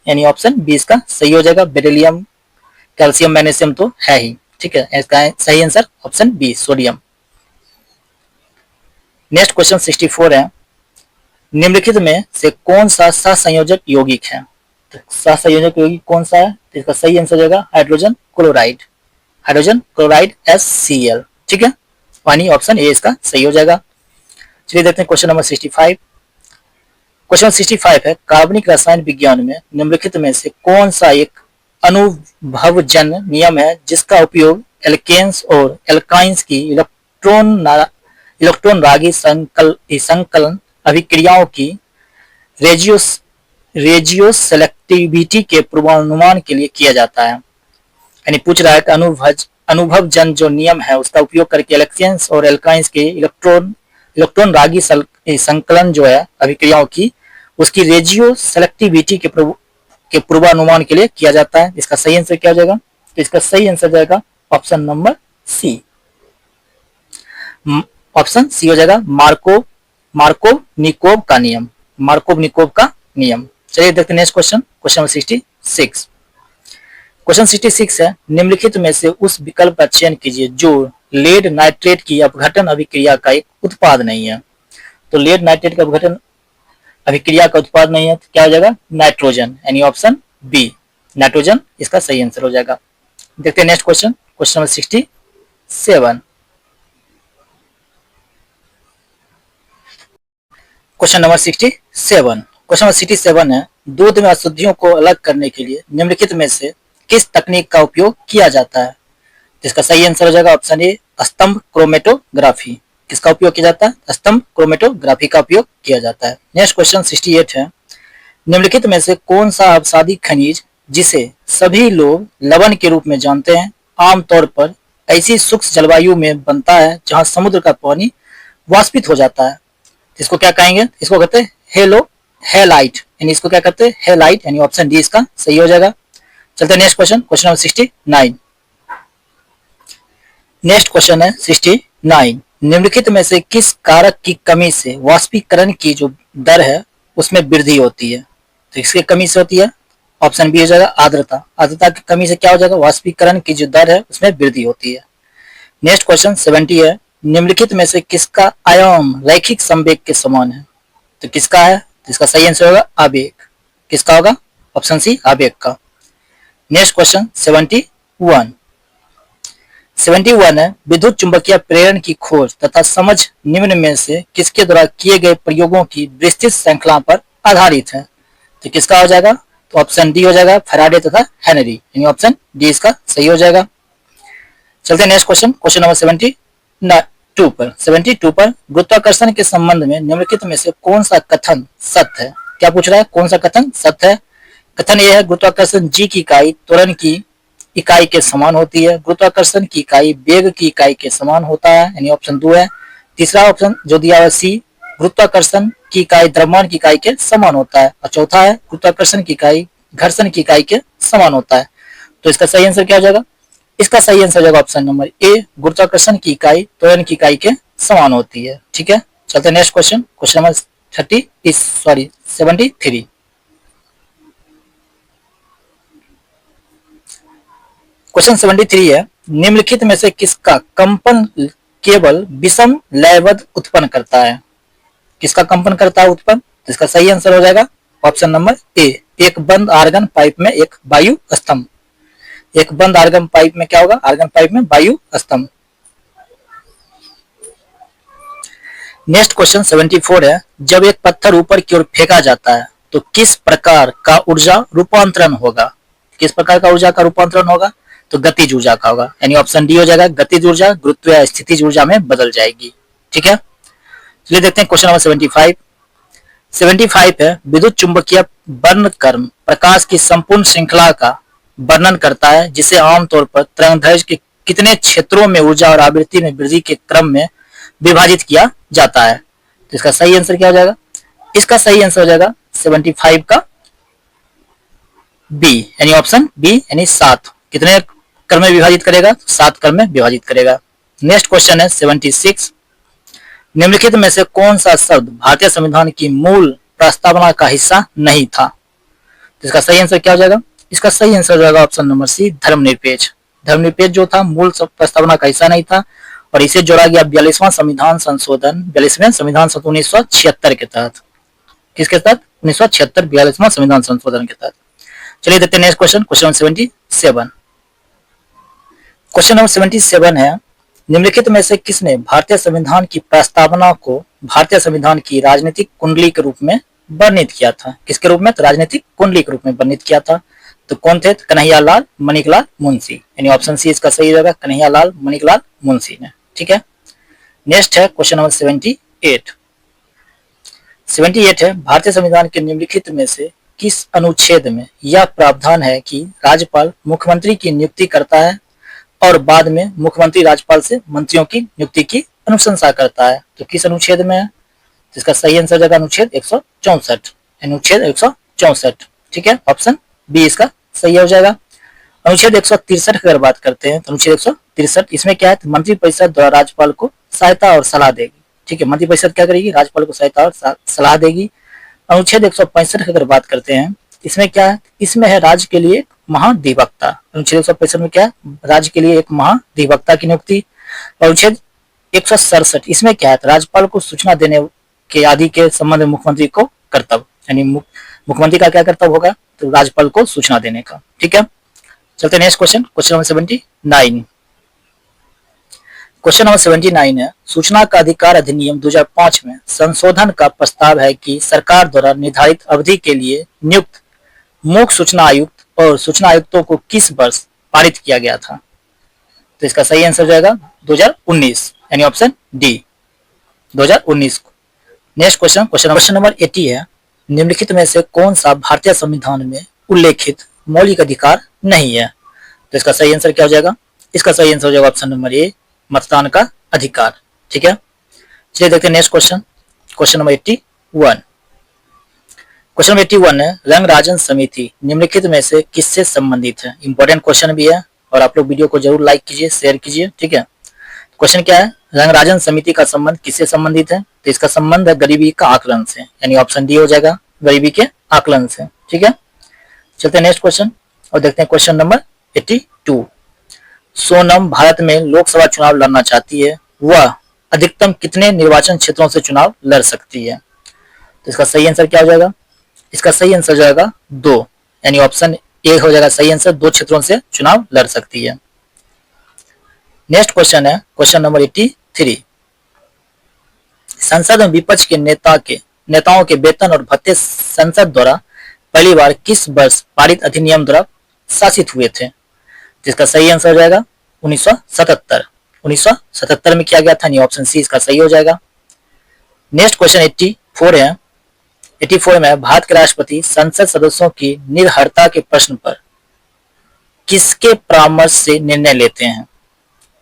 यानी ऑप्शन बी इसका सही हो जाएगा। बेरिलियम, कैल्शियम, मैग्नीशियम तो है ही। ठीक है, इसका सही answer option B, sodium. Next question 64 है, निम्नलिखित में से कौन सा सहसंयोजक यौगिक है? तो सहसंयोजक यौगिक कौन सा है? तो इसका सही आंसर हो जाएगा hydrogen chloride, hydrogen chloride HCl। ठीक है, यानी ऑप्शन ए इसका सही हो जाएगा। चलिए देखते हैं क्वेश्चन नंबर 65। क्वेश्चन 65 है, कार्बनिक रसायन विज्ञान में निम्नलिखित में से कौन सा एक अनुभवजन्य नियम है जिसका उपयोग एल्केन्स और एल्काइंस की इलेक्ट्रॉन रागी संकलन अभिक्रियाओं की रेजियो सेलेक्टिविटी के पूर्वानुमान के लिए किया जाता है? यानी पूछ रहा है कि अनुभवजन्य जो नियम है उसका उपयोग करके एल्केन्स और एल्काइंस के इलेक्ट्रॉन रागी संकलन जो है अभिक्रियाओं की, उसकी रेजियो सेलेक्टिविटी के पूर्वानुमान के लिए किया जाता है। इसका सही आंसर क्या हो जाएगा? तो इसका सही आंसर जाएगा option number C, option C हो जाएगा मार्कोव निकोव का नियम, मार्कोव निकोव का नियम। चलिए देखते हैं next question, question number 66। Question 66 है, निम्नलिखित में से उस विकल्प का चयन कीजिए जो लेड नाइट्रेट की अपघटन अभिक्रिया का एक उत्पाद नहीं है। तो लेड नाइट्रेट का अपघटन अभिक्रिया का उत्पाद नहीं है तो क्या हो जाएगा? नाइट्रोजन, यानी ऑप्शन बी, नाइट्रोजन इसका सही आंसर हो जाएगा। देखते हैं next question, question number 67। Question number 67, question number 67 है, दूध में अशुद्धियों को अलग करने के लिए निम्नलिखित में से किस तकनीक का उपयोग किया जाता है? तो इसका सही आंसर हो जाएगा ऑप्शन ए, स्तंभ क्रोमेटोग्राफी। किसका उपयोग किया जाता है? स्तंभ क्रोमेटोग्राफी का उपयोग किया जाता है। नेक्स्ट क्वेश्चन 68 है, निम्नलिखित में से कौन सा अवसादी खनिज जिसे सभी लोग लवण के रूप में जानते हैं आमतौर पर ऐसी शुष्क जलवायु में बनता है जहां समुद्र का पानी वाष्पित हो जाता है? इसको क्या कहेंगे? इसको कहते हैं हेलाइट, यानी इसको क्या कहते हैं? हेलाइट, यानी ऑप्शन डी इसका सही हो जाएगा। चलते हैं next question, question number 69। Next question है 69, निम्नलिखित में से किस कारक की कमी से वाष्पीकरण की जो दर है उसमें वृद्धि होती है? तो इसकी कमी से होती है, ऑप्शन बी हो जाएगा आर्द्रता। आर्द्रता की कमी से क्या हो जाएगा? वाष्पीकरण की जो दर है उसमें वृद्धि होती है। नेक्स्ट क्वेश्चन 70 है, निम्नलिखित में से किसका आयाम रैखिक संवेग के समान है? तो किसका है? तो इसका सही आंसर होगा आवेग। किसका होगा? ऑप्शन सी, आवेग का। Next question 71। 71 है, विद्युत चुंबकीय प्रेरण की खोज तथा समझ निम्न में से किसके द्वारा किए गए प्रयोगों की विस्तृत श्रृंखला पर आधारित है? तो किसका हो जाएगा? तो ऑप्शन डी हो जाएगा, फैराडे तथा हेनरी, यानी ऑप्शन डी इसका सही हो जाएगा। चलते हैं नेक्स्ट क्वेश्चन, क्वेश्चन नंबर 72 पर गुरुत्वाकर्षण के संबंध में निम्नलिखित में से कौन सा कथन सत्य है? क्या पूछ रहा है? कौन सा कथन सत्य है? कथन यह है, गुरुत्वाकर्षण जी की इकाई त्वरण की इकाई के समान होती है। गुरुत्वाकर्षण की इकाई वेग की इकाई के समान होता है, यानी ऑप्शन 2 है। तीसरा ऑप्शन जो दिया है सी, गुरुत्वाकर्षण की इकाई द्रव्यमान की इकाई के समान होता है। और चौथा है गुरुत्वाकर्षण की इकाई घर्षण की इकाई के समान होता है। तो इसका सही आंसर क्या हो जाएगा? इसका सही आंसर हो जाएगा ऑप्शन नंबर ए, गुरुत्वाकर्षण की इकाई त्वरण की इकाई के समान होती है। ठीक है, चलते next question, question number 73। Question 73 है, निम्नलिखित में से किसका कंपन केवल विषम लयबद्ध उत्पन्न करता है? किसका कंपन करता है उत्पन्न? तो इसका सही आंसर हो जाएगा ऑप्शन नंबर ए, एक बंद आर्गन पाइप में एक वायु स्तंभ। एक बंद आर्गन पाइप में क्या होगा? आर्गन पाइप में वायु स्तंभ। नेक्स्ट क्वेश्चन 74 है, जब एक पत्थर ऊपर की ओर फेंका जाता है तो किस प्रकार का ऊर्जा रूपांतरण होगा? किस प्रकार का ऊर्जा का रूपांतरण होगा? तो गतिज ऊर्जा का होगा, यानी ऑप्शन डी हो जाएगा। गतिज ऊर्जा गुरुत्व या स्थितिज ऊर्जा में बदल जाएगी। ठीक है, चलिए देखते हैं क्वेश्चन नंबर 75। 75 है, विद्युत चुंबकीय वर्णक्रम प्रकाश की संपूर्ण श्रृंखला का वर्णन करता है, जिसे आमतौर पर तरंगदैर्घ्य के कितने क्षेत्रों में ऊर्जा और आवृत्ति में वृद्धि के क्रम में विभाजित किया जाता है? तो इसका सही आंसर क्या हो जाएगा? इसका सही आंसर हो जाएगा 75 का बी, यानी ऑप्शन बी, यानी 7। कितने क्रम में विभाजित करेगा? 7 क्रम में विभाजित करेगा। नेक्स्ट क्वेश्चन है 76, निम्नलिखित में से कौन सा शब्द भारतीय संविधान की मूल प्रस्तावना का हिस्सा नहीं था? तो इसका सही आंसर क्या हो जाएगा? इसका सही आंसर हो जाएगा ऑप्शन नंबर सी, धर्मनिरपेक्ष। धर्मनिरपेक्ष जो था मूल प्रस्तावना का हिस्सा नहीं था और इसे जोड़ा गया 42वां संविधान संशोधन 1976 के तहत। किसके तहत? 1976 42वां संविधान संशोधन के तहत। चलिए देखते हैं next question, question 77। Question number 77 है, निम्नलिखित में से किसने भारतीय संविधान की प्रस्तावना को भारतीय संविधान की राजनीतिक कुंडली के रूप में वर्णित किया था? किसके रूप में? तो राजनीतिक कुंडली के रूप में वर्णित किया था। तो कौन थे? कन्हैयालाल माणिकलाल मुंशी, यानी ऑप्शन सी इसका सही होगा, कन्हैयालाल माणिकलाल मुंशी ने। ठीक है, नेक्स्ट है क्वेश्चन नंबर 78। 78 है, भारतीय संविधान के निम्नलिखित में से किस अनुच्छेद में यह प्रावधान है कि राज्यपाल मुख्यमंत्री की नियुक्ति करता है और बाद में मुख्यमंत्री राज्यपाल से मंत्रियों की नियुक्ति की अनुशंसा करता है? तो किस अनुच्छेद में है? तो इसका सही आंसर जाएगा अनुच्छेद 164, अनुच्छेद 164। ठीक है, ऑप्शन बी इसका सही हो जाएगा। अनुच्छेद 163 की अगर बात करते हैं तो अनुच्छेद 163 इसमें क्या है? तो मंत्रिपरिषद द्वारा राज्यपाल को सहायता और सलाह देगी। ठीक है, मंत्रिपरिषद क्या करेगी? राज्यपाल को सहायता और सलाह देगी। अनुच्छेद 165 की अगर बात करते हैं इसमें क्या है? इसमें है राज्य के लिए महाधिवक्ता। अनुच्छेद 165 में क्या है? राज्य के लिए एक महाधिवक्ता की नियुक्ति। अनुच्छेद 167 इसमें क्या है? राज्यपाल को सूचना देने के आदि के संबंध में मुख्यमंत्री को कर्तव्य, यानी मुख्यमंत्री का क्या कर्तव्य होगा? तो राज्यपाल को सूचना देने का। ठीक है, चलते next question, question number 79। Question number 79 है, सूचना का अधिकार अधिनियम 2005 में संशोधन का प्रस्ताव है कि सरकार द्वारा निर्धारित अवधि के लिए नियुक्त मुख्य सूचना आयुक्त और सूचना आयुक्तों को किस वर्ष पारित किया गया था? तो इसका सही आंसर हो जाएगा 2019, यानी ऑप्शन डी, 2019 को। नेक्स्ट क्वेश्चन, क्वेश्चन नंबर 80 है, निम्नलिखित में से कौन सा भारतीय संविधान में उल्लेखित मौलिक अधिकार नहीं है? तो इसका सही आंसर क्या हो जाएगा? इसका सही आंसर हो जाएगा ऑप्शन नंबर ए, मतदान का अधिकार। ठीक है, चलिए देखते हैं next question, question number 81। Question number 81 है, रंगराजन समिति निम्नलिखित में से किससे संबंधित है? इंपॉर्टेंट क्वेश्चन भी है और आप लोग वीडियो को जरूर लाइक कीजिए, शेयर कीजिए। ठीक है, क्वेश्चन क्या है? रंगराजन समिति का संबंध किससे संबंधित है? तो इसका संबंध है गरीबी का आकलन से, यानी ऑप्शन डी हो जाएगा, गरीबी के आकलन से। ठीक है, चलते हैं नेक्स्ट क्वेश्चन और देखते हैं क्वेश्चन नंबर 82। सोनम भारत में लोकसभा चुनाव लड़ना चाहती है, वह अधिकतम कितने निर्वाचन क्षेत्रों से चुनाव लड़ सकती है? तो इसका सही आंसर क्या हो जाएगा? इसका सही आंसर हो जाएगा 2, यानी ऑप्शन ए हो जाएगा सही आंसर, 2 क्षेत्रों से चुनाव लड़ सकती है। नेक्स्ट क्वेश्चन है क्वेश्चन नंबर 83। संसद में विपक्ष के नेताओं के वेतन और भत्ते संसद द्वारा पहली बार किस वर्ष पारित अधिनियम द्वारा शासित हुए थे? जिसका सही आंसर हो जाएगा 1977। 1977 में किया गया था, यानी ऑप्शन सी इसका सही हो जाएगा। नेक्स्ट क्वेश्चन 84 है। 84 में भारत के राष्ट्रपति संसद सदस्यों की निर्भरता के प्रश्न पर किसके परामर्श से निर्णय लेते हैं?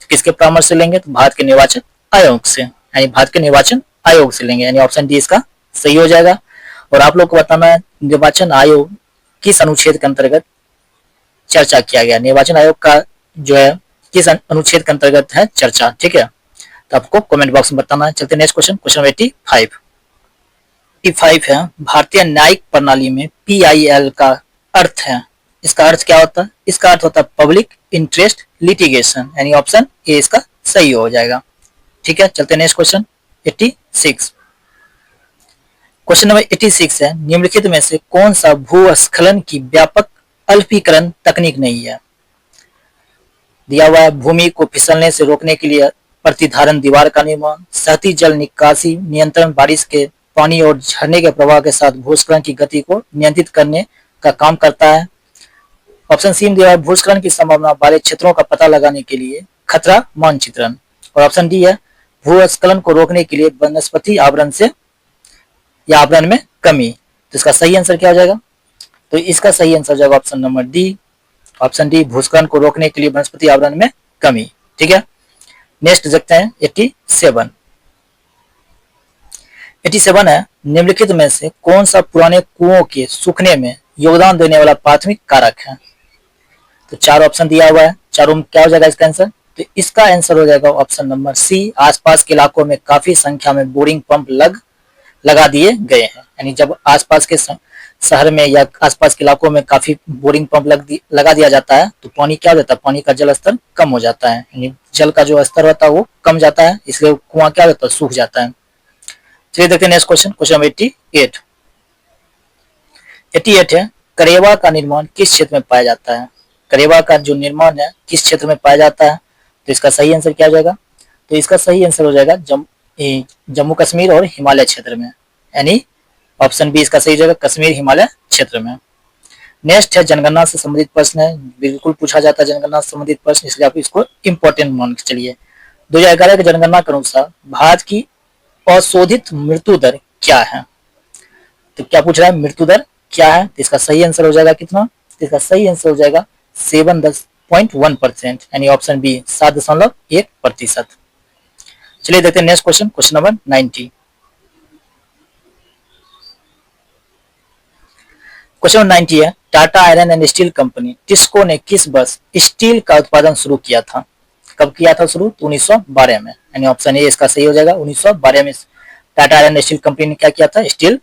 किसके परामर्श से लेंगे? तो भारत के निर्वाचन आयोग से, यानी भारत के निर्वाचन आयोग से लेंगे, यानी ऑप्शन डी इसका सही हो जाएगा। और आप लोग को बताना है निर्वाचन आयोग किस अनुच्छेद के अंतर्गत चर्चा किया गया, निर्वाचन आयोग का जो है किस अनुच्छेद के अंतर्गत है चर्चा, ठीक है, तो आपको कमेंट बॉक्स में बताना है। चलते नेक्स्ट क्वेश्चन, क्वेश्चन 85। 85 है, भारतीय न्यायिक प्रणाली में PIL का अर्थ है, इसका अर्थ क्या होता है? इसका अर्थ होता है पब्लिक इंटरेस्ट लिटिगेशन, यानी ऑप्शन ए इसका सही हो जाएगा, ठीक है। चलते नेक्स्ट क्वेश्चन 86। क्वेश्चन नंबर 86 है, निम्नलिखित में से कौन सा भूस्खलन की व्यापक अल्पीकरण तकनीक नहीं है? दिया हुआ है भूमि को फिसलने से रोकने के लिए प्रतिधारण दीवार का निर्माण, सतही जल निकासी नियंत्रण, बारिश के पानी और झरने के प्रवाह के साथ भूस्खलन की गति को नियंत्रित करने का काम करता है। ऑप्शन सी में दिया है भूस्खलन की संभावना वाले क्षेत्रों का पता लगाने के लिए खतरा मानचित्रण, और ऑप्शन डी है भूस्खलन को रोकने के लिए वनस्पति आवरण से या आवरण में कमी। तो इसका सही आंसर क्या हो जाएगा? तो इसका सही आंसर हो जाएगा option number D, option D भूस्खलन को रोकने के लिए वनस्पति आवरण में कमी, ठीक है। नेक्स्ट देखते हैं 87। 87 है, निम्नलिखित में से कौन सा पुराने कुओं के सूखने में योगदान देने वाला प्राथमिक कारक है? तो चार ऑप्शन दिया हुआ है, चारों में क्या हो जाएगा इसका आंसर? तो इसका आंसर हो जाएगा ऑप्शन नंबर सी, आसपास के इलाकों में काफी संख्या में बोरिंग पंप लगा दिए गए हैं, यानी जब आसपास के शहर में या आसपास के इलाकों में काफी बोरिंग पंप लगा दिया जाता है तो पानी क्या हो जाता है, पानी का जल स्तर कम हो जाता है, यानी जल का जो स्तर होता है वो कम जाता है, इसलिए कुआं क्या होता है, सूख जाता है। चलिए देखते हैं नेक्स्ट क्वेश्चन, क्वेश्चन 88। 88 है, करेवा का निर्माण किस क्षेत्र में पाया जाता है? करेवा का जो निर्माण है किस क्षेत्र में पाया जाता है? तो इसका सही आंसर क्या हो जाएगा? तो इसका सही आंसर हो जाएगा जम्मू कश्मीर और हिमालय क्षेत्र में, यानी ऑप्शन बी इसका सही हो जाएगा, कश्मीर हिमालय क्षेत्र में। नेक्स्ट है जनगणना से संबंधित प्रश्न है, बिल्कुल पूछा जाता है जनगणना से संबंधित प्रश्न, इसलिए आप इसको इंपॉर्टेंट मान के चलिए। 2011 की जनगणना के अनुसार भारत की औशोधित मृत्यु दर क्या है? तो क्या पूछ रहा है, मृत्यु दर क्या है? तो इसका सही आंसर हो जाएगा कितना? तो इसका सही आंसर हो जाएगा 7.1%, यानी ऑप्शन बी 7.1%। चलिए देखते हैं next question, question number 90। Question 90 है, Tata iron and steel company TISCO ने किस वर्ष स्टील का उत्पादन शुरू किया था? कब किया था शुरू? तो 1912 में, यानी ऑप्शन ए इसका सही हो जाएगा, 1912 में Tata iron and steel company ने क्या किया था, स्टील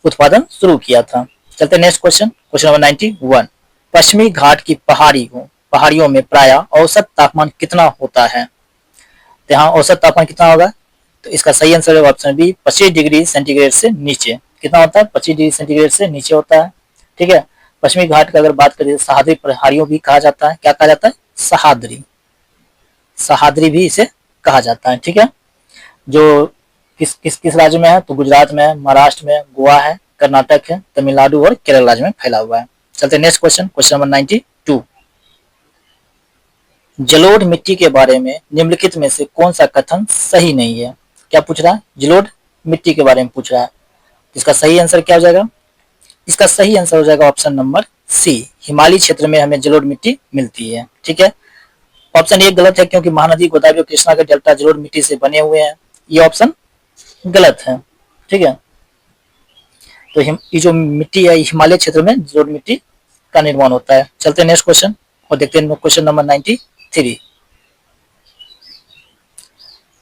उत्पादन शुरू किया था। चलते नेक्स्ट क्वेश्चन, क्वेश्चन नंबर 91। पश्चिमी घाट की पहाड़ियों में प्राय औसत तापमान कितना होता है? तो यहाँ औसत तापमान कितना होगा? तो इसका सही आंसर है ऑप्शन बी 25 डिग्री सेंटीग्रेड से नीचे। कितना होता है? 25 डिग्री सेंटीग्रेड से नीचे होता है, ठीक है। पश्चिमी घाट की अगर बात करें सह्याद्री पहाड़ियों भी कहा जाता है, क्या कहा जाता है? सह्याद्री भी इसे कहा जाता है, ठीक है। जो किस राज्य में है? तो गुजरात में है, महाराष्ट्र में, गोवा है, कर्नाटक है, तमिलनाडु और केरल राज्य में फैला हुआ है। चलते नेक्स्ट क्वेश्चन, क्वेश्चन नंबर 92। जलोढ़ मिट्टी के बारे में निम्नलिखित में से कौन सा कथन सही नहीं है? क्या पूछ रहा है? जलोढ़ मिट्टी के बारे में पूछ रहा है। इसका सही आंसर क्या हो जाएगा? इसका सही आंसर हो जाएगा ऑप्शन नंबर सी, हिमालय क्षेत्र में हमें जलोढ़ मिट्टी मिलती है, ठीक है। ऑप्शन ए गलत है क्योंकि महानदी गोदावरी और कृष्णा के डेल्टा जलोढ़ मिट्टी से बने हुए हैं, ये ऑप्शन गलत है, ठीक है। तो ये जो मिट्टी है हिमालय क्षेत्र में जलोढ़ मिट्टी का निर्माण होता है। चलते हैं नेक्स्ट क्वेश्चन और देखते हैं क्वेश्चन नंबर 93।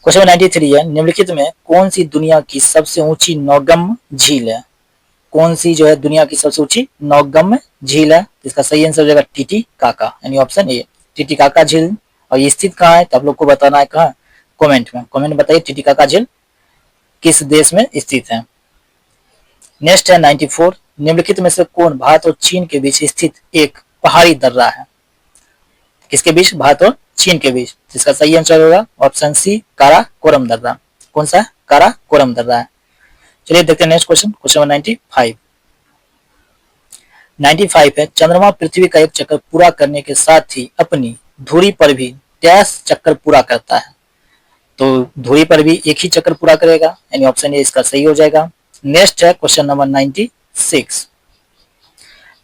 क्वेश्चन 93 है, निम्नलिखित में कौन सी दुनिया की सबसे ऊंची नौगम्य झील है? कौन सी जो है दुनिया की सबसे ऊंची नौगम्य झील है? इसका सही आंसर हो जाएगा टीटीकाका, यानी ऑप्शन ए टीटीकाका झील। और ये स्थित कहाँ है? तो आप लोग को बताना है कहाँ, कमेंट में बताइए टीटीकाका झील किस देश में स्थित है। नेक्स्ट है 94। निम्नलिखित में से कौन भारत और चीन के बीच स्थित एक पहाड़ी दर्रा है? किसके बीच? भारत और चीन के बीच। इसका सही आंसर होगा ऑप्शन सी काराकोरम दर्रा। कौन सा? काराकोरम दर्रा है। चलिए देखते हैं नेक्स्ट क्वेश्चन, क्वेश्चन 95। 95 है, चंद्रमा पृथ्वी का एक चक्कर पूरा करने के साथ ही अपनी धुरी पर भी डैश चक्कर पूरा करता है। तो धुरी पर भी एक ही चक्कर पूरा करेगा, यानी ऑप्शन ए इसका सही हो जाएगा। नेक्स्ट है क्वेश्चन नंबर 96।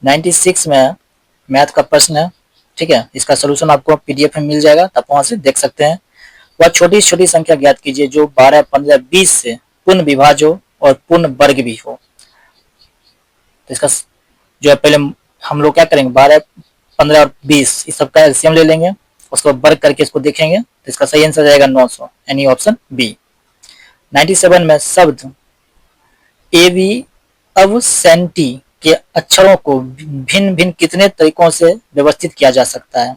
96 में मैथ का प्रश्न है, ठीक है, इसका सोल्यूशन आपको पीडीएफ में मिल जाएगा, तो आप वहां से देख सकते हैं। वह छोटी से छोटी संख्या ज्ञात कीजिए जो 12, 15, 20 से पूर्ण विभाज्य हो और पूर्ण वर्ग भी हो। तो इसका जो है पहले हम लोग क्या करेंगे, 12, 15 और 20 इस सबका एलसीएम ले लेंगे, उसको वर्ग करके इसको देखेंगे, तो इसका सही आंसर जाएगा 900, यानी ऑप्शन बी। 97 में शब्द एवी अवसेंटी के अक्षरों को भिन्न भिन्न कितने तरीकों से व्यवस्थित किया जा सकता है,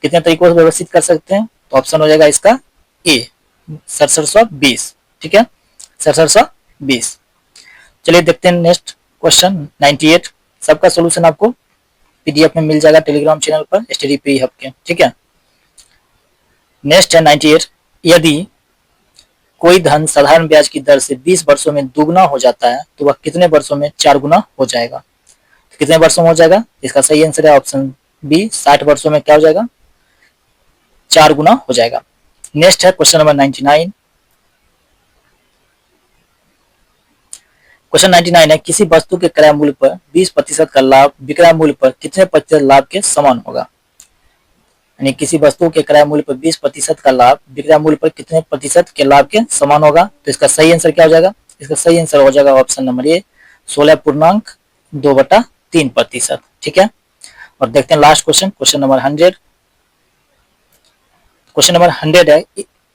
कितने तरीकों से व्यवस्थित कर सकते हैं, तो ऑप्शन हो जाएगा इसका ए, 6720। ठीक है, 6720। चलिए देखते हैं नेक्स्ट क्वेश्चन 98। सबका सोल्यूशन आपको पीडीएफ में मिल जाएगा टेलीग्राम चैनल पर एसटीडी हब के। ठीक है, नेक्स्ट है 98। यदि कोई धन साधारण ब्याज की दर से 20 वर्षों में दुगना हो जाता है तो वह कितने वर्षों में 4 गुना हो जाएगा, तो कितने वर्षों में हो जाएगा, इसका सही आंसर है ऑप्शन बी, 60 वर्षों में क्या हो जाएगा, 4 गुना हो जाएगा। नेक्स्ट है क्वेश्चन नंबर 99। क्वेश्चन 99 है किसी वस्तु के क्रय मूल्य पर 20% का लाभ विक्रय मूल्य पर कितने प्रतिशत लाभ के समान होगा, यानी किसी वस्तु के क्रय मूल्य पर 20% का लाभ विक्रय मूल्य पर कितने प्रतिशत के लाभ के समान होगा, तो इसका सही आंसर क्या हो जाएगा, इसका सही आंसर हो जाएगा ऑप्शन नंबर ए, 16.2/3%। ठीक है, और देखते हैं last question, question number 100। Question number 100 है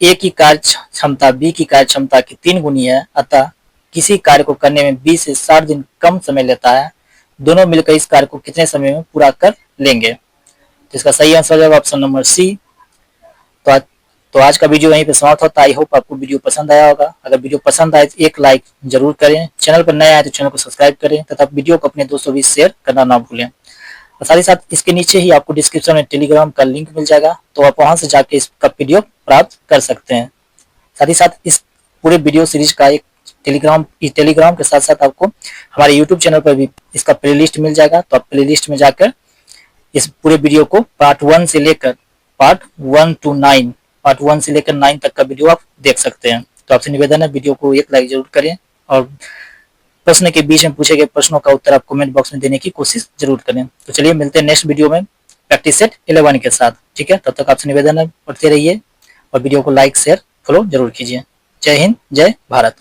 ए की कार्य क्षमता बी की कार्य क्षमता की 3 गुनी है, अतः किसी कार्य को करने में 20 से 60 दिन कम समय लेता है, दोनों मिलकर इस कार्य को कितने समय में पूरा कर लेंगे, तो इसका सही आंसर है ऑप्शन नंबर सी। तो आज का वीडियो यहीं पे समाप्त होता है। आई होप आपको वीडियो पसंद आया होगा। अगर वीडियो पसंद आए तो एक लाइक जरूर करें, चैनल पर नए आए तो चैनल को सब्सक्राइब करें तथा वीडियो को अपने दोस्तों भी शेयर करना ना भूलें। और साथ ही साथ इसके नीचे ही आपको डिस्क्रिप्शन में टेलीग्राम का लिंक मिल जाएगा, तो आप वहां से जाके इसका पीडीएफ प्राप्त कर सकते हैं। साथ ही साथ इस पूरे वीडियो सीरीज का एक टेलीग्राम के साथ साथ आपको हमारे यूट्यूब चैनल पर भी इसका प्लेलिस्ट मिल जाएगा, तो आप प्लेलिस्ट में जाकर इस पूरे वीडियो को पार्ट 1 से लेकर पार्ट 1 to 9 पार्ट 1 से लेकर 9 तक का वीडियो आप देख सकते हैं। तो आपसे निवेदन है वीडियो को एक लाइक जरूर करें और प्रश्न के बीच में पूछे गए प्रश्नों का उत्तर आप कमेंट बॉक्स में देने की कोशिश जरूर करें। तो चलिए मिलते हैं नेक्स्ट वीडियो में प्रैक्टिस सेट 11 के साथ। ठीक है, तब तक आपसे निवेदन है पढ़ते रहिए और वीडियो को लाइक शेयर फॉलो जरूर कीजिए। जय हिंद, जय भारत।